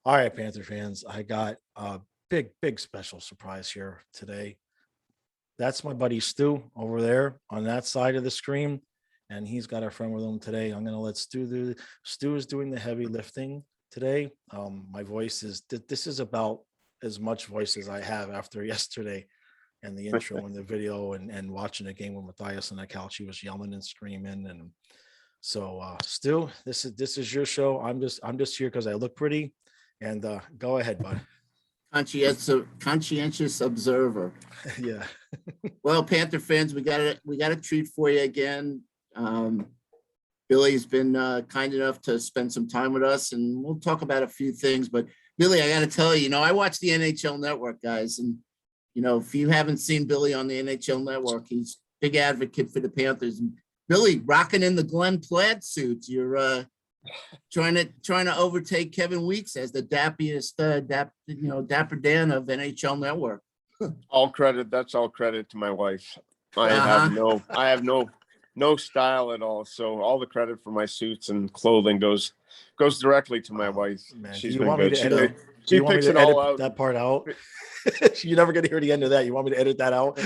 All right, Panther fans, I got a big special surprise here today. That's my buddy Stu over there on that side of the screen, and he's got a friend with him today. I'm gonna let Stu do. Stu is doing the heavy lifting today. My voice is this is about as much voice as I have after yesterday and the intro and the video and watching the game with Matthias on that couch. He was yelling and screaming, and so Stu, this is your show. I'm just here because I look pretty, and go ahead, bud. Conscientious observer. Yeah. Well, Panther fans, we got a treat for you again. Billy's been kind enough to spend some time with us, and we'll talk about a few things. But Billy, I got to tell you, I watch the NHL Network, guys, and if you haven't seen Billy on the NHL Network, he's a big advocate for the Panthers. And Billy, rocking in the Glenn plaid suits. You're trying to overtake Kevin Weeks as the dappiest, Dapper Dan of NHL Network. That's all credit to my wife. I have no style at all. So all the credit for my suits and clothing goes directly to my wife. Man, She's do you been want good. me to edit? Do She you want me picks to it all edit out. that part out? You're never going to hear the end of that. You want me to edit that out?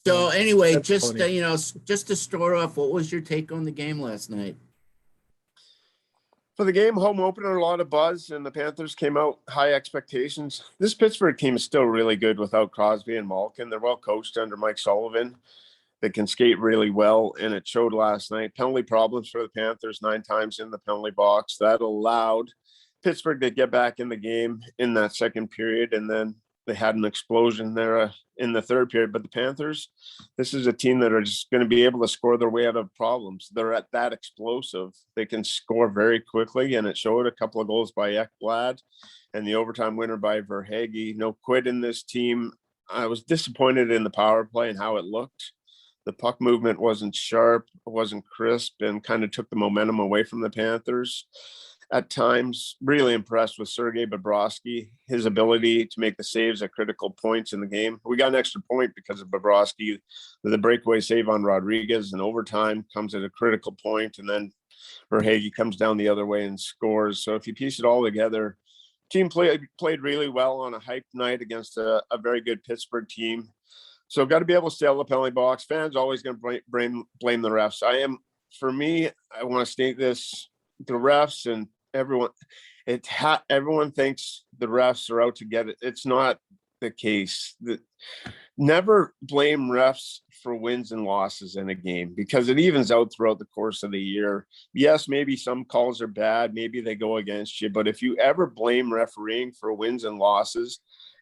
So anyway, That's just funny. just to start off, what was your take on the game last night? For the game, home opener, a lot of buzz, and the Panthers came out high expectations. This Pittsburgh team is still really good without Crosby and Malkin. They're well coached under Mike Sullivan. They can skate really well, and it showed last night. Penalty problems for the Panthers 9 times in the penalty box. That allowed Pittsburgh to get back in the game in that second period, and then they had an explosion there in the third period. But the Panthers, this is a team that are just going to be able to score their way out of problems. They're at that explosive. They can score very quickly, and it showed a couple of goals by Ekblad and the overtime winner by Verhaeghe. No quit in this team. I was disappointed in the power play and how it looked. The puck movement wasn't sharp, wasn't crisp, and kind of took the momentum away from the Panthers. At times, really impressed with Sergei Bobrovsky, his ability to make the saves at critical points in the game. We got an extra point because of Bobrovsky. The breakaway save on Rodriguez in overtime comes at a critical point, and then Verhaeghe comes down the other way and scores. So if you piece it all together, team played really well on a hyped night against a very good Pittsburgh team. So got to be able to stay out of the penalty box. Fans always going to blame the refs. For me, I want to state this: the refs and everyone, everyone thinks the refs are out to get it. It's not the case. Never blame refs for wins and losses in a game, because it evens out throughout the course of the year. Yes, maybe some calls are bad, maybe they go against you, but if you ever blame refereeing for wins and losses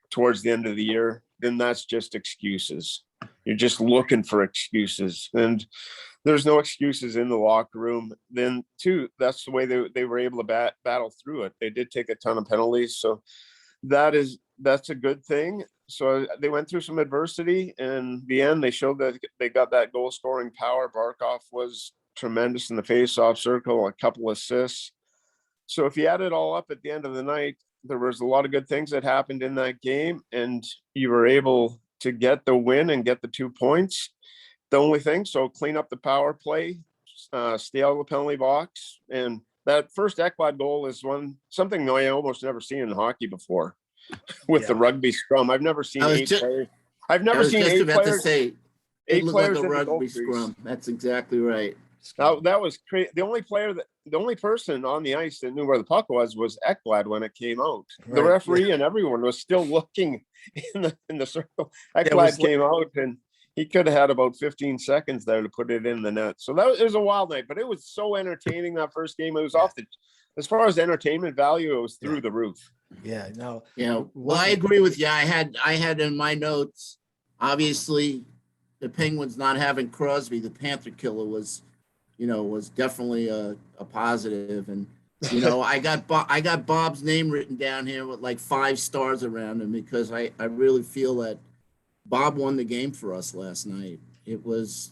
towards the end of the year, then that's just excuses. You're just looking for excuses, and there's no excuses in the locker room. Then too, that's the way they were able to battle through it. They did take a ton of penalties, so that's a good thing. So they went through some adversity, and in the end, they showed that they got that goal scoring power. Barkov was tremendous in the face-off circle, a couple assists. So if you add it all up at the end of the night, there was a lot of good things that happened in that game, and you were able to get the win and get the 2 points. The only thing, so clean up the power play, stay out of the penalty box. And that first Ekblad goal is something I almost never seen in hockey before with the rugby scrum. I've never seen eight players. I've never seen eight players. It Eight looked like players a in the goal rugby crease. scrum. That's exactly right. That was crazy. The only person on the ice that knew where the puck was Ekblad when it came out. Right, the referee and everyone was still looking in the circle. Ekblad came out, and he could have had about 15 seconds there to put it in the net. So it was a wild night, but it was so entertaining that first game. It was as far as entertainment value, it was through the roof. Yeah. No. Well, I agree with you. I had in my notes, obviously, the Penguins not having Crosby, the Panther killer, was definitely a positive. And I got Bob's name written down here with like 5 stars around him, because I really feel that Bob won the game for us last night. It was,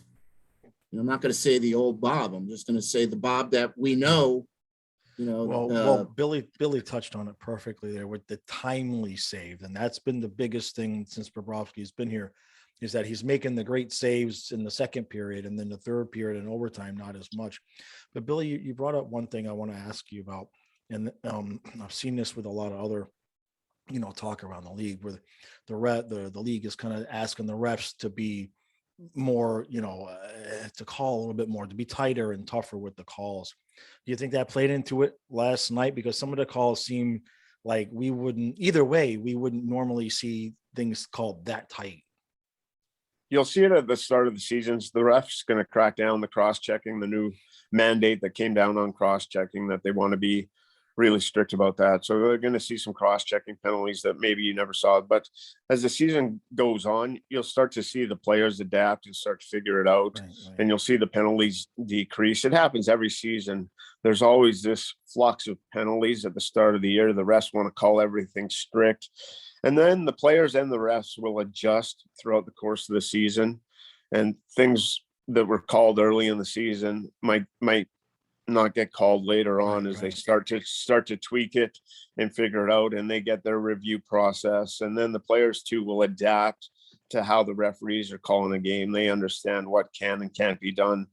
I'm not going to say the old Bob. I'm just going to say the Bob that we know. Well, Billy touched on it perfectly there with the timely save, and that's been the biggest thing since Bobrovsky's been here, is that he's making the great saves in the second period, and then the third period and overtime not as much. But Billy, you brought up one thing I want to ask you about, and I've seen this with a lot of other, talk around the league where the league is kind of asking the refs to be more, to call a little bit more, to be tighter and tougher with the calls. Do you think that played into it last night? Because some of the calls seem like we wouldn't normally see things called that tight. You'll see it at the start of the seasons. The refs going to crack down the cross-checking, the new mandate that came down on cross-checking, that they want to be really strict about that. So they're going to see some cross-checking penalties that maybe you never saw. But as the season goes on, you'll start to see the players adapt and start to figure it out. Right. And you'll see the penalties decrease. It happens every season. There's always this flux of penalties at the start of the year. The refs want to call everything strict. And then the players and the refs will adjust throughout the course of the season. And things that were called early in the season might not get called later on as they start to tweak it and figure it out, and they get their review process. And then the players too will adapt to how the referees are calling a game. They understand what can and can't be done.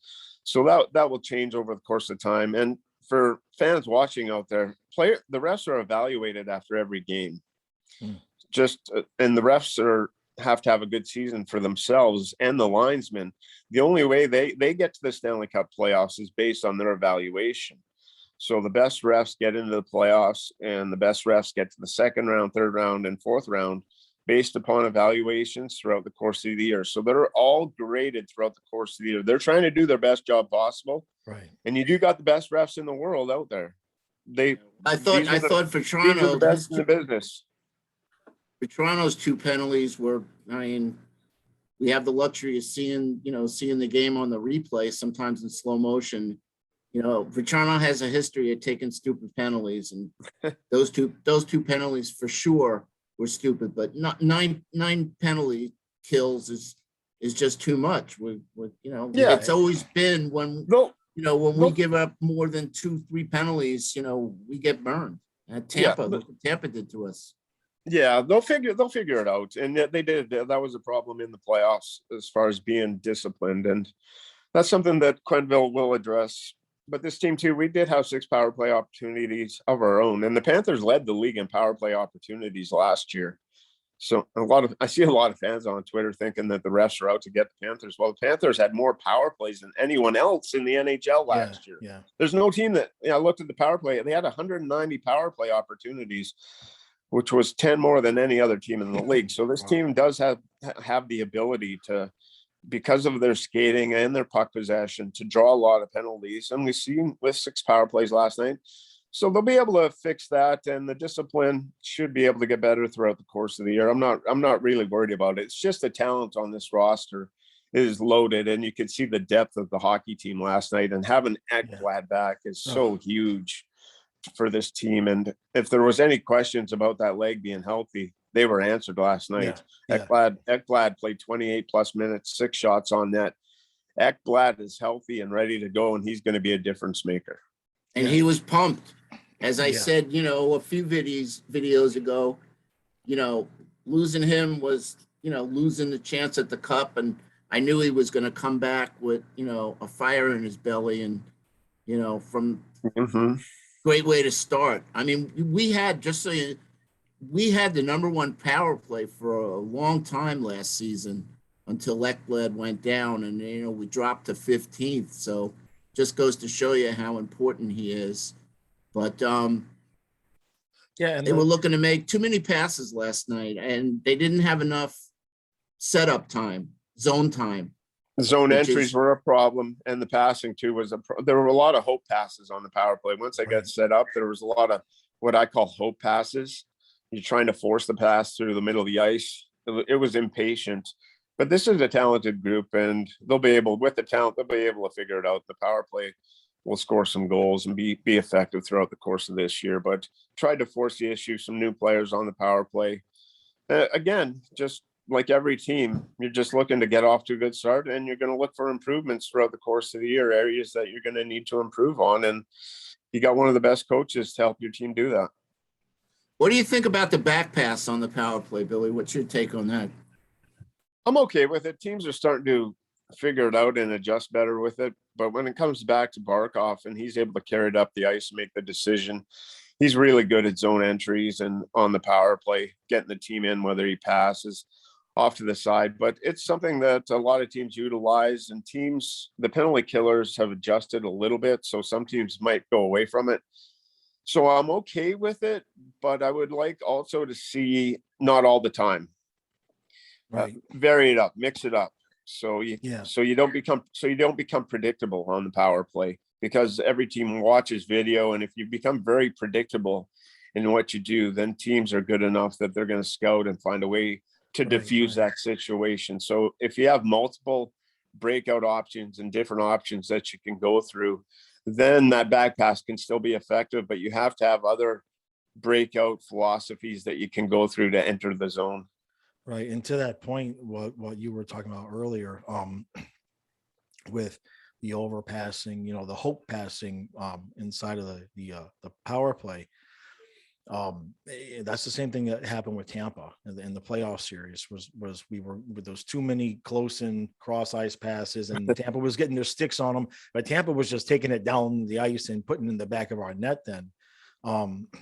So that will change over the course of time. And for fans watching out there, the refs are evaluated after every game. And the refs have to have a good season for themselves and the linesmen. The only way they get to the Stanley Cup playoffs is based on their evaluation. So the best refs get into the playoffs, and the best refs get to the second round, third round, and fourth round based upon evaluations throughout the course of the year. So they're all graded throughout the course of the year. They're trying to do their best job possible. Right. And you do got the best refs in the world out there. I thought for these are Toronto, the best in the business. for Toronto's two penalties were, we have the luxury of seeing the game on the replay, sometimes in slow motion. Toronto has a history of taking stupid penalties, and those two penalties for sure were stupid, but not nine penalty kills is just too much. It's always been when we give up more than 2-3 penalties, we get burned. Tampa did to us. Yeah, they'll figure it out, and they did. That was a problem in the playoffs as far as being disciplined, and that's something that Quenneville will address. But this team too, we did have 6 power play opportunities of our own, and the Panthers led the league in power play opportunities last year. So I see a lot of fans on Twitter thinking that the refs are out to get the Panthers. Well, the Panthers had more power plays than anyone else in the NHL last year. Yeah. There's no team that I looked at the power play. They had 190 power play opportunities, which was 10 more than any other team in the league. So this team does have the ability to, because of their skating and their puck possession, to draw a lot of penalties. And we've seen with 6 power plays last night. So they'll be able to fix that, and the discipline should be able to get better throughout the course of the year. I'm not really worried about it. It's just the talent on this roster is loaded, and you could see the depth of the hockey team last night, and having Ekblad back is so huge for this team. And if there was any questions about that leg being healthy, they were answered last night. Ekblad played 28 plus minutes, 6 shots on net. Ekblad is healthy and ready to go, and he's going to be a difference maker. And he was pumped. As I said, a few videos ago, losing him was, losing the chance at the cup. And I knew he was going to come back with, a fire in his belly, and, from great way to start. I mean, we had the number 1 power play for a long time last season until Ekblad went down, and, we dropped to 15th. So just goes to show you how important he is. But and they were looking to make too many passes last night, and they didn't have enough setup time, zone time. Zone entries were a problem, and the passing too was there were a lot of hope passes on the power play. Once they got set up, there was a lot of what I call hope passes. You're trying to force the pass through the middle of the ice. It was impatient. But this is a talented group, and they'll be able to figure it out. The power play will score some goals and be effective throughout the course of this year. But tried to force the issue, some new players on the power play. Again, just like every team, you're just looking to get off to a good start, and you're going to look for improvements throughout the course of the year, areas that you're going to need to improve on. And you got one of the best coaches to help your team do that. What do you think about the back pass on the power play, Billy? What's your take on that? I'm okay with it. Teams are starting to figure it out and adjust better with it. But when it comes back to Barkov and he's able to carry it up the ice and make the decision, he's really good at zone entries and on the power play, getting the team in, whether he passes off to the side. But it's something that a lot of teams utilize, and teams, the penalty killers have adjusted a little bit. So some teams might go away from it. So I'm okay with it, but I would like also to see not all the time. Right. Vary it up, mix it up. So Yeah. you don't become predictable on the power play, because every team watches video, and if you become very predictable in what you do, then teams are good enough that they're going to scout and find a way to diffuse that situation. So if you have multiple breakout options and different options that you can go through, then that back pass can still be effective, but you have to have other breakout philosophies that you can go through to enter the zone. Right. And to that point, what you were talking about earlier, with the overpassing, the hope passing, inside of the power play. That's the same thing that happened with Tampa in the playoff series. Was we were with those too many close and cross ice passes, and Tampa was getting their sticks on them, but Tampa was just taking it down the ice and putting it in the back of our net then.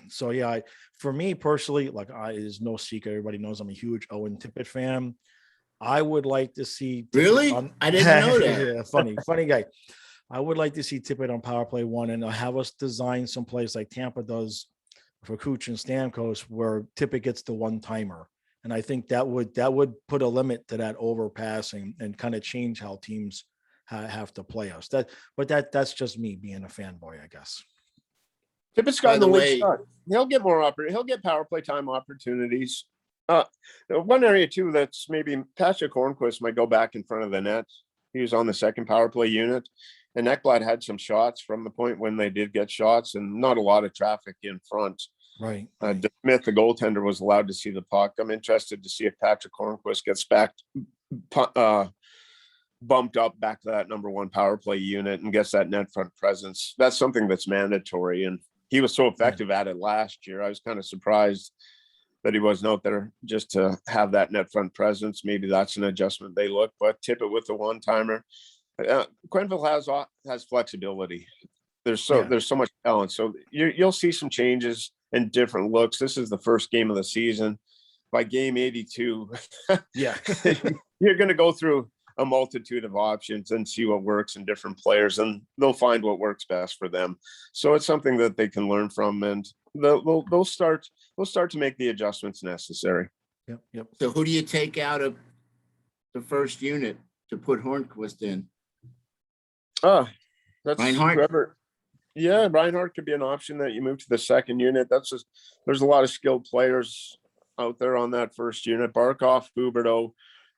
So yeah, for me personally, like there's no secret. Everybody knows I'm a huge Owen Tippett fan. I would like to see Tippett Really? I didn't know that. Yeah, funny guy. I would like to see Tippett on power play 1 and have us design some place like Tampa does for Cooch and Stamkos, where Tippett gets the one-timer. And I think that would put a limit to that overpassing and kind of change how teams have to play us. That's just me being a fanboy, I guess. Tippett's got the late start. He'll get he'll get power play time opportunities. One area too that's maybe Patrick Hornquist might go back in front of the net. He was on the second power play unit, and Ekblad had some shots from the point when they did get shots, and not a lot of traffic in front. Right. Smith, the goaltender, was allowed to see the puck. I'm interested to see if Patrick Hornquist gets bumped up back to that number 1 power play unit and gets that net front presence. That's something that's mandatory, and he was so effective at it last year. I was kind of surprised that he wasn't out there just to have that net front presence. Maybe that's an adjustment they look, but Tippett with the one-timer. Quenneville has flexibility. There's so much talent. So you'll see some changes and different looks. This is the first game of the season. By game 82, yeah, you're going to go through a multitude of options and see what works in different players, and they'll find what works best for them. So it's something that they can learn from, and they'll start to make the adjustments necessary. Yep. So who do you take out of the first unit to put Hornquist in? That's Reinhart. Whoever. Yeah, Reinhart could be an option that you move to the second unit. There's a lot of skilled players out there on that first unit. Barkov, Huberto,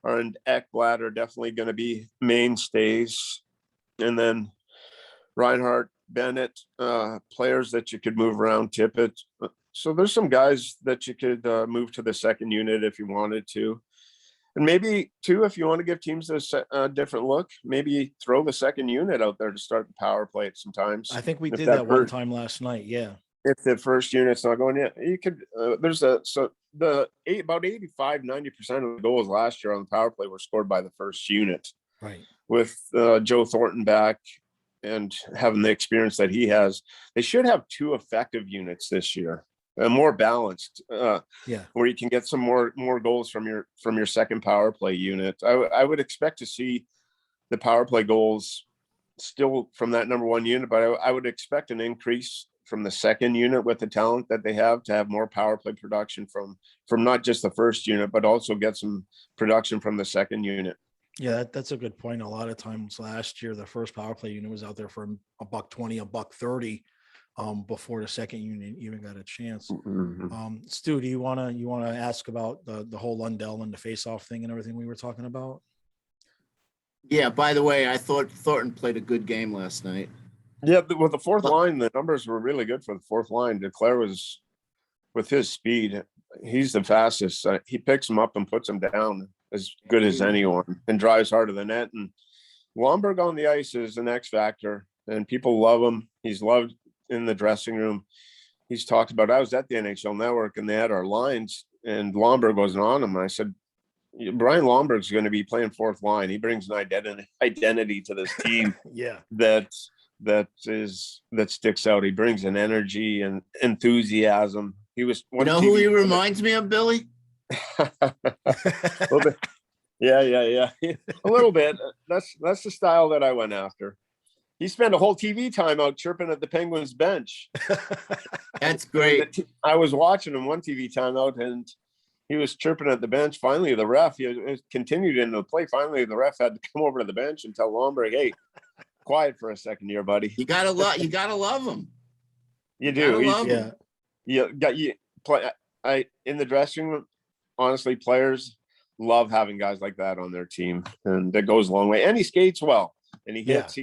and Ekblad are definitely going to be mainstays. And then Reinhart, Bennett, players that you could move around, Tippett. So there's some guys that you could move to the second unit if you wanted to. And maybe, too, if you want to give teams a different look, maybe throw the second unit out there to start the power play sometimes. I think we did that one time last night, yeah. If the first unit's not going yet, you could, about 85, 90% of the goals last year on the power play were scored by the first unit. Right. With Joe Thornton back and having the experience that he has, they should have 2 effective units this year. More balanced, where you can get some more goals from your second power play unit. I would expect to see the power play goals still from that number 1 unit, but I would expect an increase from the second unit with the talent that they have to have more power play production from not just the first unit, but also get some production from the second unit. Yeah, that's a good point. A lot of times last year, the first power play unit was out there for $120, $130. Before the second unit even got a chance. Mm-hmm. Stu, do you wanna ask about the whole Lundell and the face-off thing and everything we were talking about? Yeah, by the way, I thought Thornton played a good game last night. Yeah, with the fourth line, the numbers were really good for the fourth line. Declare was, with his speed, he's the fastest. He picks them up and puts them down as good as anyone and drives hard to the net. And Lomberg on the ice is an X factor, and people love him. He's loved in the dressing room. He's talked about, I was at the NHL Network and they had our lines and Lomberg wasn't on him. And I said, Brian Lomberg's going to be playing fourth line. He brings an identity to this team yeah, that that sticks out. He brings an energy and enthusiasm. He was You one know who he reminds me of, Billy? a little bit. Yeah. A little bit. That's the style that I went after. He spent a whole TV timeout chirping at the Penguins bench. That's great. I was watching him one TV timeout, and he was chirping at the bench. Finally, the ref, it continued into the play. Finally, the ref had to come over to the bench and tell Lomberg, "Hey, quiet for a second here, buddy." You gotta love him. You do. Love him. In the dressing room, honestly, players love having guys like that on their team, and that goes a long way. And he skates well, and he gets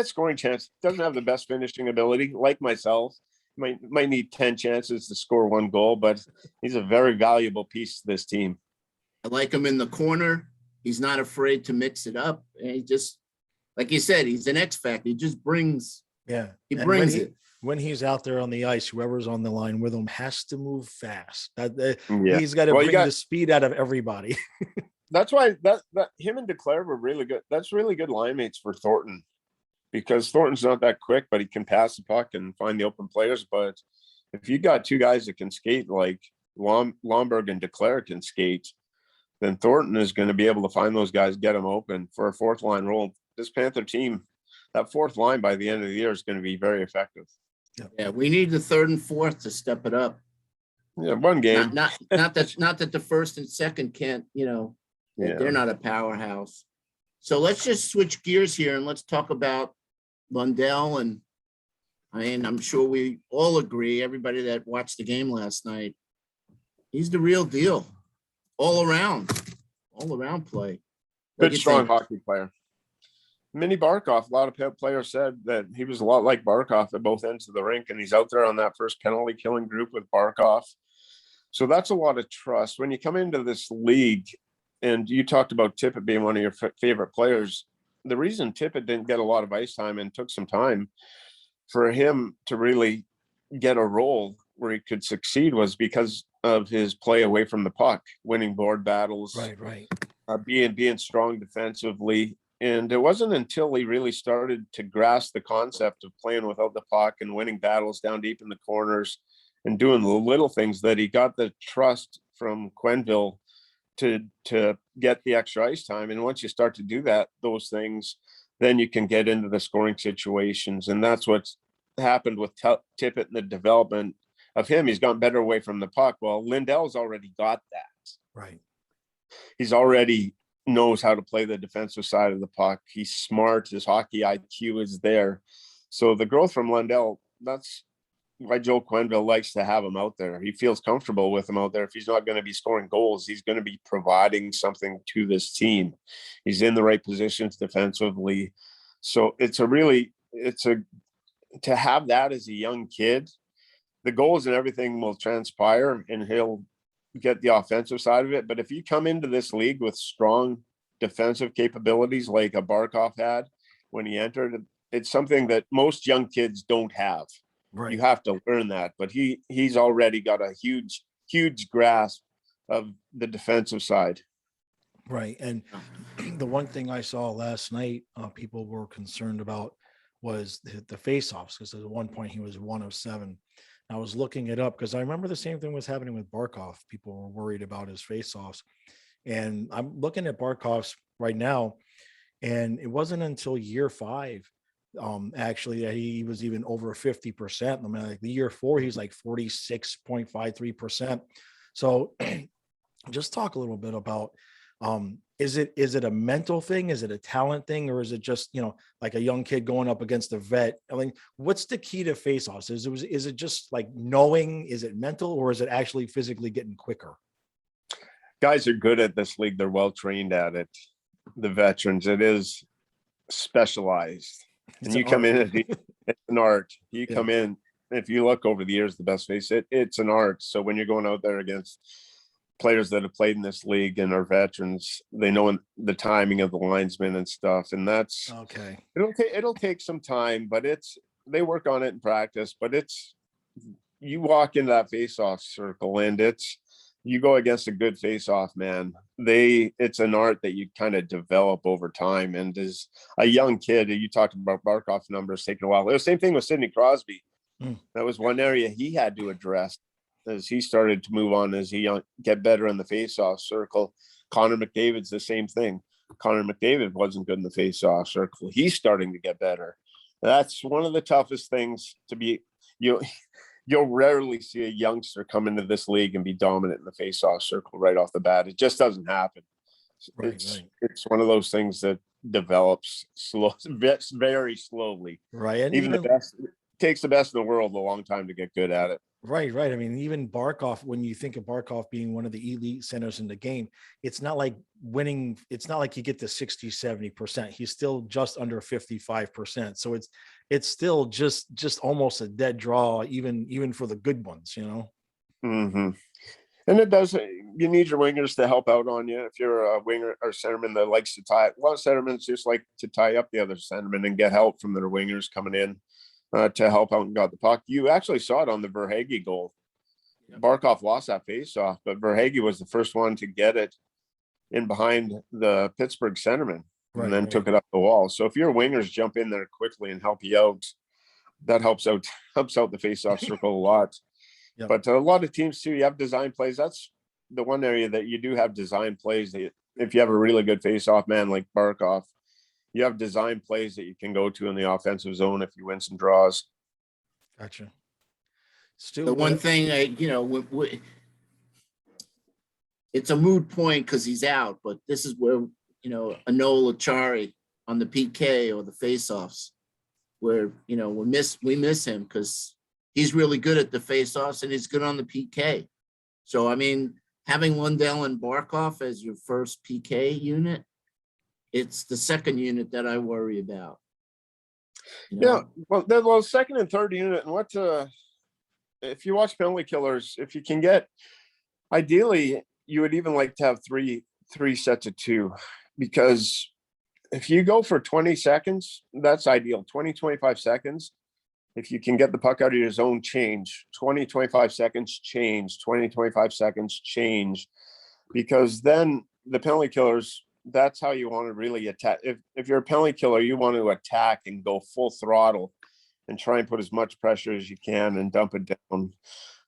scoring chance. Doesn't have the best finishing ability, like myself. Might need 10 chances to score one goal, but he's a very valuable piece to this team. I like him in the corner. He's not afraid to mix it up. And he just, like you said, he's an X factor. He just brings. Yeah, he brings it. When he's out there on the ice, whoever's on the line with him has to move fast. Yeah. He's got to bring the speed out of everybody. That's why that him and Declare were really good. That's really good line mates for Thornton, because Thornton's not that quick, but he can pass the puck and find the open players. But if you got two guys that can skate like Lomberg and Declare can skate, then Thornton is going to be able to find those guys, get them open for a fourth line role. This Panther team, that fourth line by the end of the year is going to be very effective. Yeah, we need the third and fourth to step it up. Yeah, one game. Not that the first and second can't, they're not a powerhouse. So let's just switch gears here and let's talk about Lundell. And I'm sure we all agree, everybody that watched the game last night, he's the real deal. All around play. Good, strong hockey player. Minnie Barkov, a lot of players said that he was a lot like Barkov at both ends of the rink, and he's out there on that first penalty killing group with Barkov. So that's a lot of trust. When you come into this league, and you talked about Tippett being one of your favorite players, the reason Tippett didn't get a lot of ice time and took some time for him to really get a role where he could succeed was because of his play away from the puck, winning board battles, Right. Being strong defensively. And it wasn't until he really started to grasp the concept of playing without the puck and winning battles down deep in the corners and doing the little things that he got the trust from Quenneville to get the extra ice time. And once you start to do those things, then you can get into the scoring situations. And that's what's happened with Tippett and the development of him. He's gotten better away from the puck. Well, Lindell's already got that. Right. He's already knows how to play the defensive side of the puck. He's smart. His hockey IQ is there. So the growth from Lundell, that's why Joe Quenneville likes to have him out there. He feels comfortable with him out there. If he's not going to be scoring goals, he's going to be providing something to this team. He's in the right positions defensively. So to have that as a young kid, the goals and everything will transpire and he'll get the offensive side of it. But if you come into this league with strong defensive capabilities like a Barkov had when he entered, it's something that most young kids don't have. Right. You have to learn that. But he's already got a huge grasp of the defensive side. Right. And the one thing I saw last night, people were concerned about was the face-offs, because at one point he was 1 of 7. I was looking it up because I remember the same thing was happening with Barkov. People were worried about his face-offs. And I'm looking at Barkov's right now, and it wasn't until year 5, actually, that he was even over 50%. I mean, like the year 4, he's like 46.53%. So just talk a little bit about, is it a mental thing? Is it a talent thing? Or is it just, like a young kid going up against a vet? I mean, what's the key to face-offs? Is it just like knowing, is it mental, or is it actually physically getting quicker? Guys are good at this league. They're well trained at it. The veterans, it is specialized. And you come in, it's an art. You come in, if you look over the years, the best face, it's an art. So when you're going out there against players that have played in this league and are veterans, they know the timing of the linesmen and stuff. And that's okay. It'll take some time, but they work on it in practice. But you walk into that face-off circle and you go against a good face-off man, it's an art that you kind of develop over time. And as a young kid, you talked about Barkov numbers taking a while. The same thing with Sidney Crosby. That was one area he had to address as he started to move on, as he get better in the faceoff circle. Connor McDavid's the same thing. Connor McDavid wasn't good in the faceoff circle. He's starting to get better. That's one of the toughest things to be. You'll rarely see a youngster come into this league and be dominant in the faceoff circle right off the bat. It just doesn't happen. It's one of those things that develops very slowly. Right. And even the best, it takes the best in the world a long time to get good at it. Right. I mean, even Barkov, when you think of Barkov being one of the elite centers in the game, it's not like winning. It's not like you get to 60, 70%. He's still just under 55%. So it's still just almost a dead draw, even for the good ones, you know? Mm-hmm. And it does, you need your wingers to help out on you. If you're a winger or centerman that likes to tie, a lot of centermen just like to tie up the other centerman and get help from their wingers coming in to help out and got the puck. You actually saw it on the Verhaeghe goal. Barkov lost that faceoff, but Verhaeghe was the first one to get it in behind the Pittsburgh centerman and then took it up the wall. So if your wingers jump in there quickly and help you out, that helps out the faceoff circle a lot. Yep. But a lot of teams too, you have design plays. That's the one area that you do have design plays. That if you have a really good face-off man like Barkov, you have design plays that you can go to in the offensive zone if you win some draws. Gotcha. Stu, the one thing it's a moot point because he's out, but this is where Anola Chari on the PK or the faceoffs, where we miss him because he's really good at the faceoffs and he's good on the PK. So I mean, having Lundell and Barkov as your first PK unit, it's the second unit that I worry about. Yeah, well, second and third unit, and if you watch Penalty Killers, if you can get, ideally, you would even like to have three sets of two, because if you go for 20 seconds, that's ideal. 20, 25 seconds. If you can get the puck out of your zone, change 20, 25 seconds, change 20, 25 seconds, change, because then the Penalty Killers, that's how you want to really attack. If you're a penalty killer, you want to attack and go full throttle and try and put as much pressure as you can and dump it down.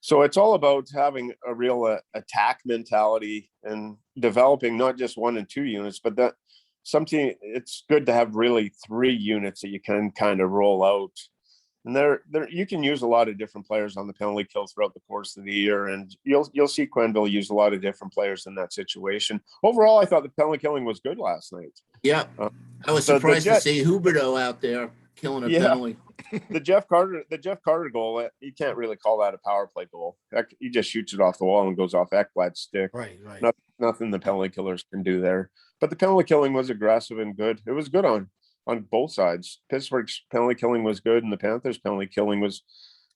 So it's all about having a real attack mentality and developing not just 1 and 2 units, but that it's good to have really 3 units that you can kind of roll out. And there you can use a lot of different players on the penalty kill throughout the course of the year, and you'll see Quenneville use a lot of different players in that situation. Overall, I thought the penalty killing was good last night. Yeah, I was surprised to see Huberdeau out there killing a penalty. The Jeff Carter goal, you can't really call that a power play goal. He just shoots it off the wall and goes off Ekblad's stick. Right. Nothing the penalty killers can do there. But the penalty killing was aggressive and good. It was good on both sides. Pittsburgh's penalty killing was good, and the Panthers' penalty killing was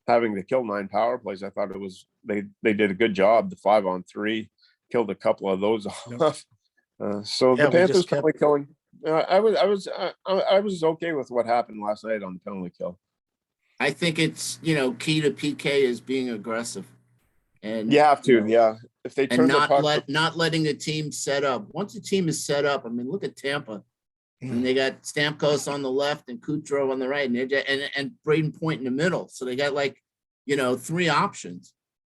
having to kill 9 power plays. I thought it was they did a good job. The 5-on-3 killed a couple of those off. The Panthers' penalty killing. I was okay with what happened last night on the penalty kill. I think it's key to PK is being aggressive, and you have to if they turn not letting the team set up. Once the team is set up, I mean, look at Tampa. And they got Stamkos on the left and Kucherov on the right, and Braden Point in the middle. So they got 3 options.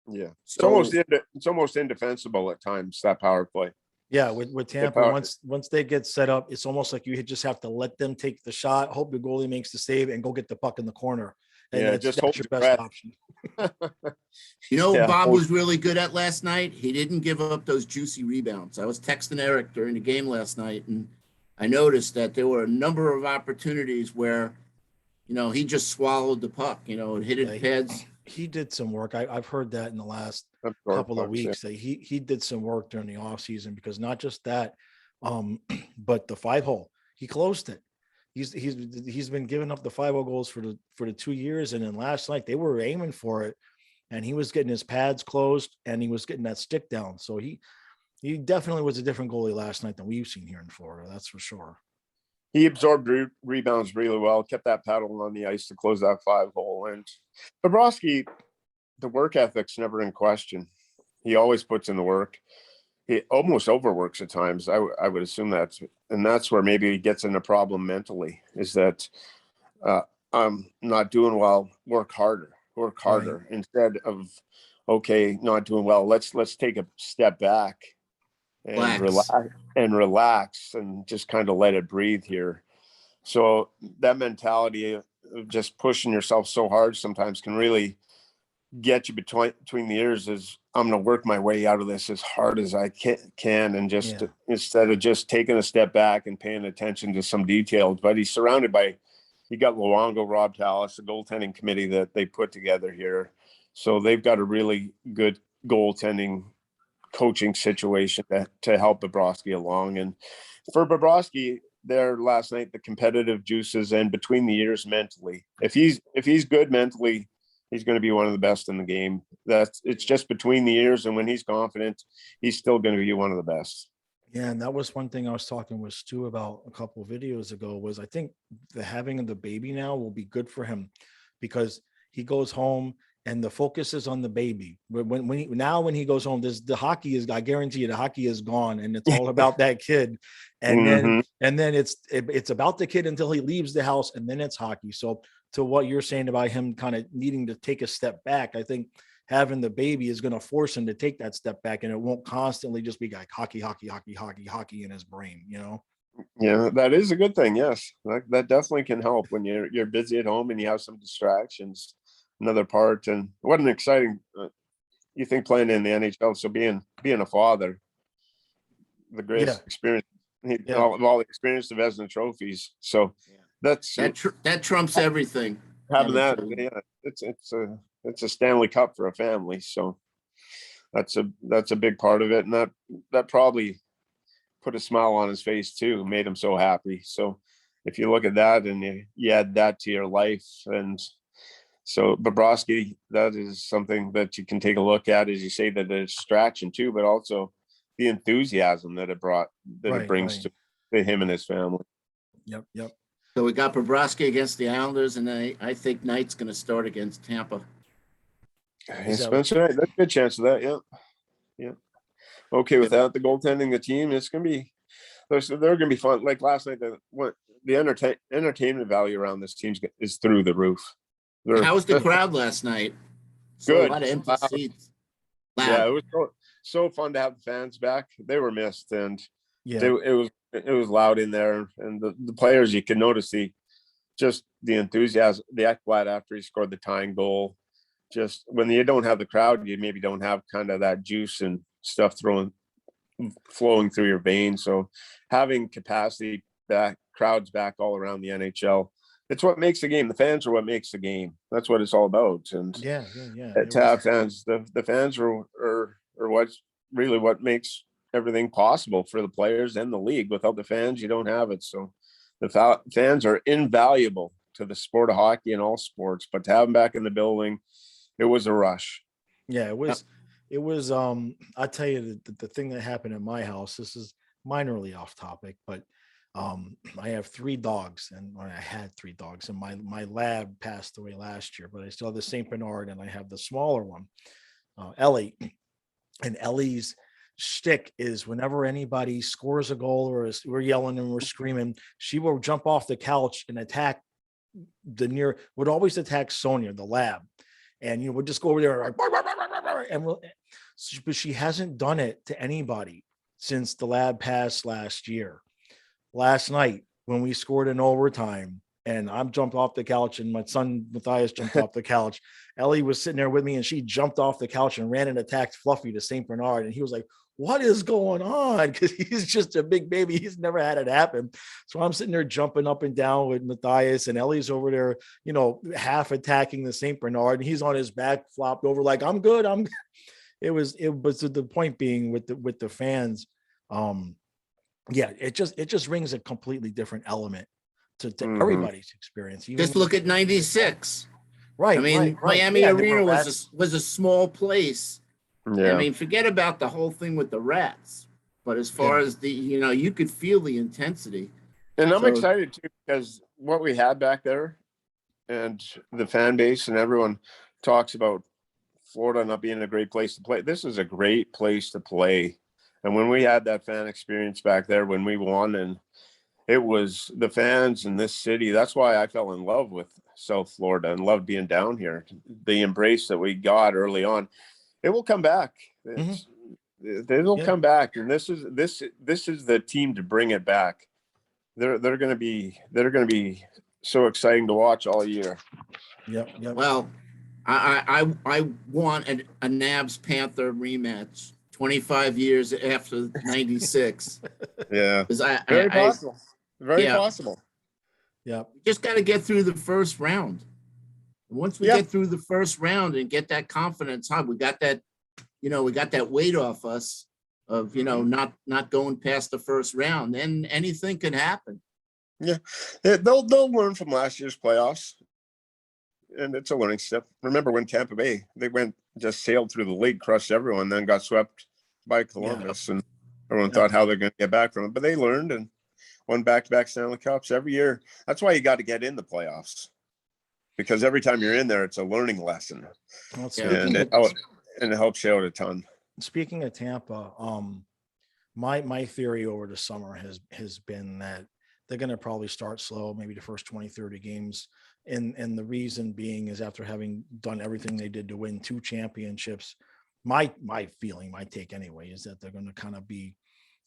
Yeah, it's almost indefensible at times, that power play. Yeah, with Tampa, once they get set up, it's almost like you just have to let them take the shot, hope the goalie makes the save, and go get the puck in the corner. And that's your best option. Bob was really good at last night. He didn't give up those juicy rebounds. I was texting Eric during the game last night, and I noticed that there were a number of opportunities where, he just swallowed the puck, and hit it pads. He did some work. I've heard that in the last couple of weeks that he did some work during the off season, because not just that, but the 5-hole, he closed it. He's been giving up the 5-0 goals for the 2 years, and then last night they were aiming for it, and he was getting his pads closed and he was getting that stick down. So he definitely was a different goalie last night than we've seen here in Florida. That's for sure. He absorbed rebounds really well, kept that paddle on the ice to close that 5-hole. And Bobrovsky, the work ethic's never in question. He always puts in the work. he almost overworks at times. I would assume that's where maybe he gets in a problem mentally, is that I'm not doing well, work Right. harder instead of, okay, not doing well. Let's take a step back and Blacks. relax and just kind of let it breathe here. So that mentality of just pushing yourself so hard sometimes can really get you between the ears. Is I'm going to work my way out of this as hard as I can, and just Yeah. instead of just taking a step back and paying attention to some details. But he's surrounded by, you got Luongo, Rob Tallis, the goaltending committee that they put together here. So they've got a really good goaltending coaching situation to help Bobrovsky along. And for Bobrovsky there last night, the competitive juices and between the ears mentally, if he's good mentally, he's going to be one of the best in the game. It's just between the ears, and when he's confident, he's still going to be one of the best. Yeah, and that was one thing I was talking with Stu about a couple of videos ago, was I think the having of the baby now will be good for him, because he goes home and the focus is on the baby. When he goes home, the hockey is, I guarantee you, the hockey is gone, and it's all about that kid. And Mm-hmm. then it's about the kid until he leaves the house, and then it's hockey. So to what you're saying about him kind of needing to take a step back, I think having the baby is going to force him to take that step back, and it won't constantly just be like hockey in his brain, Yeah, that is a good thing. Yes, that definitely can help when you're busy at home and you have some distractions. Another part, and what an exciting you think playing in the NHL. So being a father, the Yeah. greatest experience, Yeah. all the experience of Vezina trophies. So that's That trumps everything. having Let that. me tell you. Yeah, it's a Stanley Cup for a family. So that's a big part of it, and that probably put a smile on his face too, made him so happy. So if you look at that and you add that to your life, and so Bobrovsky, that is something that you can take a look at, as you say, that the distraction too, but also the enthusiasm that it brings Right. to him and his family. Yep. So we got Bobrovsky against the Islanders, and I think Knight's going to start against Tampa. Is that Spencer, right? That's a good chance of that. Yeah. Okay, without the goaltending, the team, it's gonna be they're gonna be fun. Like last night, the entertainment value around this team is through the roof. How was the crowd last night? So a Good. lot of empty seats. Yeah, Loud. it was so fun to have the fans back. They were missed, and yeah. it was loud in there, and the players, you can notice the enthusiasm. The Ekblad after he scored the tying goal, just when you don't have the crowd, you maybe don't have kind of that juice and stuff flowing through your veins. So having capacity back, crowds back all around the NHL, it's what makes the game. The fans are what makes the game. That's what it's all about. And Yeah. to have fans, the fans are what's really what makes everything possible for the players and the league. Without the fans, you don't have it. So the fans are invaluable to the sport of hockey and all sports, but to have them back in the building, it was a rush. Yeah, it was I'll tell you the thing that happened in my house. This is minorly off topic, but I have 3 dogs, and I had 3 dogs, and my lab passed away last year, but I still have the Saint Bernard, and I have the smaller one, Ellie. And Ellie's shtick is whenever anybody scores a goal or we're yelling and we're screaming, she will jump off the couch and would always attack Sonia, the lab. And we'll just go over there like, but she hasn't done it to anybody since the lab passed last year. Last night when we scored in overtime, and I'm jumped off the couch, and my son Matthias jumped off the couch. Ellie was sitting there with me, and she jumped off the couch and ran and attacked Fluffy, the Saint Bernard. And he was like, "What is going on?" Because he's just a big baby. He's never had it happen. So I'm sitting there jumping up and down with Matthias, and Ellie's over there, half attacking the Saint Bernard, and he's on his back, flopped over, like, "I'm good. I'm." It was the point being with the fans. Yeah, it just brings a completely different element to everybody's experience. Just look at 96. Right. I mean, right. Miami Yeah, there were Arena rats. was a small place. Yeah. I mean, forget about the whole thing with the rats. But as far Yeah. as you could feel the intensity. And I'm So- excited too, because what we had back there and the fan base, and everyone talks about Florida not being a great place to play. This is a great place to play. And when we had that fan experience back there, when we won, and it was the fans in this city, that's why I fell in love with South Florida and loved being down here. The embrace that we got early on, it will come back. It'll come back. And this is the team to bring it back. They're going to be so exciting to watch all year. Yep. Well, I want a Nabs Panther rematch 25 years after 96. Yeah. Very possible. Very Yeah. possible. Yep. Just got to get through the first round. Once we get through the first round and get that confidence, we got that, we got that weight off us of, not going past the first round, then anything can happen. Yeah. They'll learn from last year's playoffs. And it's a learning step. Remember when Tampa Bay, they just sailed through the league, crushed everyone, then got swept by Columbus, and everyone thought how they're going to get back from it. But they learned and won back-to-back Stanley Cups every year. That's why you got to get in the playoffs, because every time you're in there, it's a learning lesson, and it helps you out a ton. Speaking of Tampa, my theory over the summer has been that they're going to probably start slow, maybe the first 20, 30 games. And the reason being is after having done everything they did to win 2 championships, my feeling, my take anyway, is that they're going to kind of be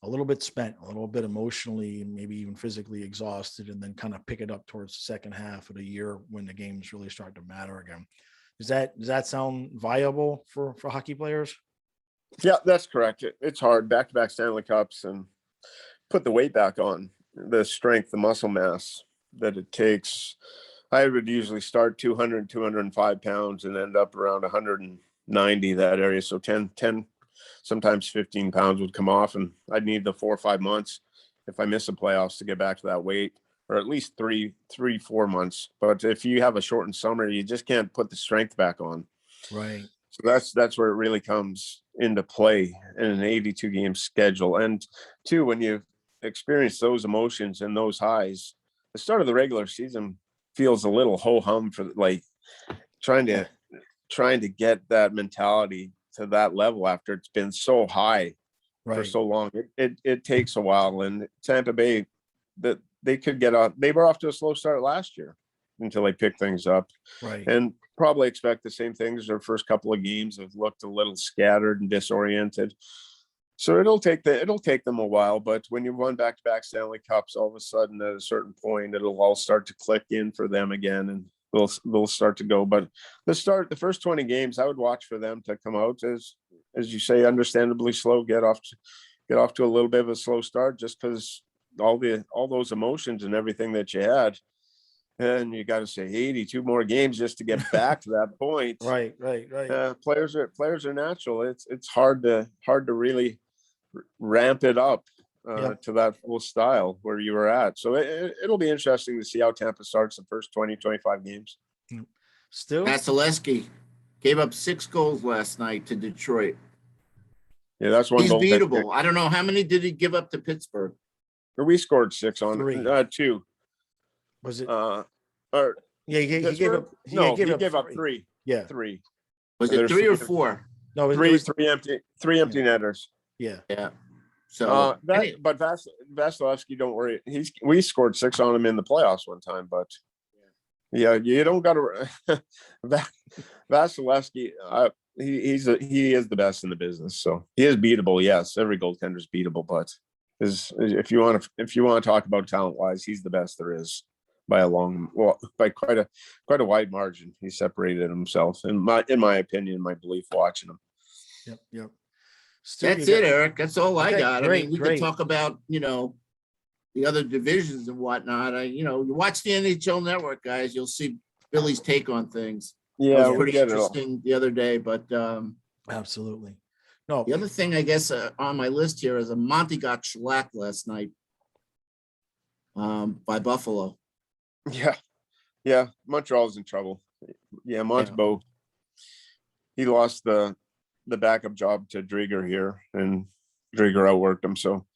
a little bit spent, a little bit emotionally, and maybe even physically exhausted, and then kind of pick it up towards the second half of the year when the games really start to matter again. Does that sound viable for hockey players? Yeah, that's correct. It's hard, back-to-back Stanley Cups, and put the weight back on, the strength, the muscle mass that it takes. I would usually start 200, 205 pounds and end up around 190, that area. So 10, sometimes 15 pounds would come off, and I'd need the 4 or 5 months if I miss the playoffs to get back to that weight, or at least 4 months. But if you have a shortened summer, you just can't put the strength back on. Right. So that's where it really comes into play in an 82 game schedule. And two, when you experience those emotions and those highs, the start of the regular season feels a little ho-hum for like trying to get that mentality to that level after it's been so high for so long. It takes a while. And Tampa Bay, that they could get on, they were off to a slow start last year until they picked things up. Right. And probably expect the same things. Their first couple of games have looked a little scattered and disoriented. So it'll take them a while, but when you won back-to-back Stanley Cups, all of a sudden at a certain point, it'll all start to click in for them again, and they'll start to go. But the first 20 games, I would watch for them to come out as you say, understandably slow, get off to a little bit of a slow start, just because all those emotions and everything that you had. And you got to say 82 more games just to get back to that point. Right. Players are natural. It's hard to really ramp it up to that full style where you were at. So it'll be interesting to see how Tampa starts the first 20, 25 games. Still, Vasilevsky gave up 6 goals last night to Detroit. Yeah, that's one He's goal. beatable. I don't know how many did he give up to Pittsburgh. We scored 6 on 3. 2. Was it? He gave up 3. Yeah. 3. Was it 3 or 4? No, it three was, three empty netters. Yeah. So, but Vasilevsky, don't worry. We scored 6 on him in the playoffs one time, but you don't got to. Vasilevsky, he is the best in the business. So he is beatable. Yes, every goaltender is beatable, but if you want to talk about talent wise, he's the best there is by quite a wide margin. He separated himself in my opinion, my belief, watching him. Yep. That's it, Eric. That's all I got. Great, I mean, we can talk about, the other divisions and whatnot. You watch the NHL Network, guys, you'll see Billy's take on things. Yeah, it was pretty interesting the other day, but absolutely. No, the other thing I guess on my list here is Monty got shellacked last night by Buffalo. Yeah. Montreal's in trouble. Yeah, Montebo, he lost the backup job to Drieger here, and Drieger outworked him. So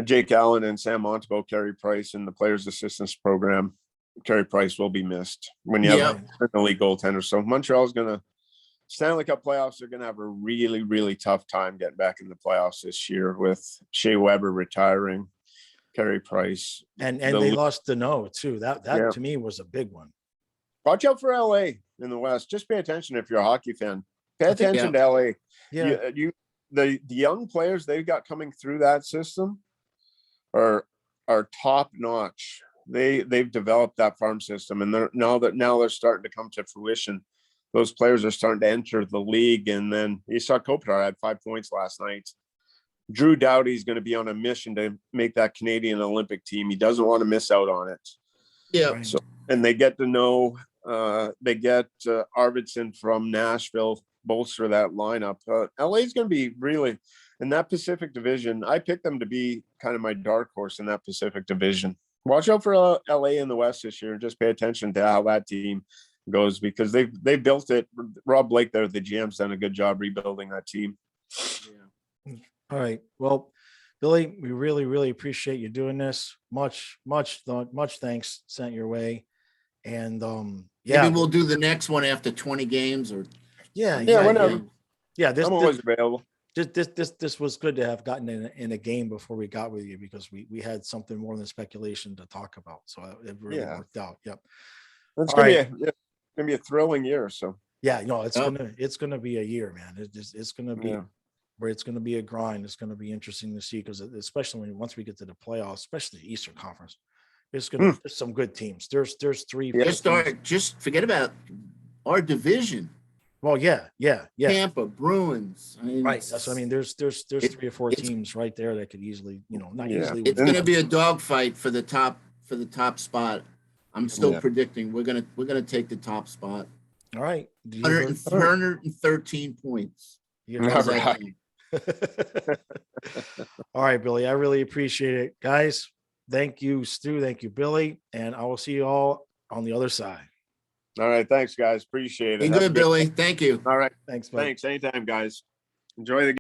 Jake Allen and Sam Montebo, Carey Price, in the players' assistance program. Carey Price will be missed when you have an elite goaltender. So Montreal's gonna Stanley Cup playoffs are going to have a really, really tough time getting back in the playoffs this year with Shea Weber retiring, Carey Price. And The they le- lost Deneau too. That Yeah. to me was a big one. Watch out for LA in the West. Just pay attention if you're a hockey fan. Pay I think- attention to LA. Yeah. The young players they've got coming through that system are top notch. They've developed that farm system, and now they're starting to come to fruition. Those players are starting to enter the league, and then you saw Kopitar had 5 points last night. Drew Doughty's going to be on a mission to make that Canadian Olympic team. He doesn't want to miss out on it. Yeah. Right. So, and they get to know, they get Arvidsson from Nashville, bolster that lineup. LA is going to be really in that Pacific Division. I picked them to be kind of my dark horse in that Pacific Division. Watch out for LA in the West this year and just pay attention to how that team goes, because they built it. Rob Blake there, the GM's done a good job rebuilding that team. All right. Well, Billy, we really, really appreciate you doing this. Much thanks sent your way. And yeah, Maybe we'll do the next one after 20 games or yeah, whenever. yeah. I'm always available. This was good to have gotten in a game before we got with you, because we had something more than speculation to talk about. So it really worked out. Yep. It's All gonna be a thrilling year. So Yeah, no, it's Oh. gonna be a year, man. It's gonna be Yeah. where it's gonna be a grind. It's gonna be interesting to see, because especially once we get to the playoffs, especially the Eastern Conference, there's some good teams. There's 3. Yeah. four teams. just forget about our division. Well, yeah. Tampa, Bruins. I mean, Right. That's what I mean. There's 3 or 4 it's- teams right there that could easily, not Yeah. easily. it's going to be a dogfight for the top spot. I'm still Yeah. predicting we're gonna take the top spot. All right. Do you 113 points. you All heard right. that? All right, Billy. I really appreciate it, guys. Thank you, Stu. Thank you, Billy. And I will see you all on the other side. All right. Thanks, guys. Appreciate it. Be Have a good, Billy. Thank you. All right. Thanks, buddy. Thanks. Anytime, guys. Enjoy the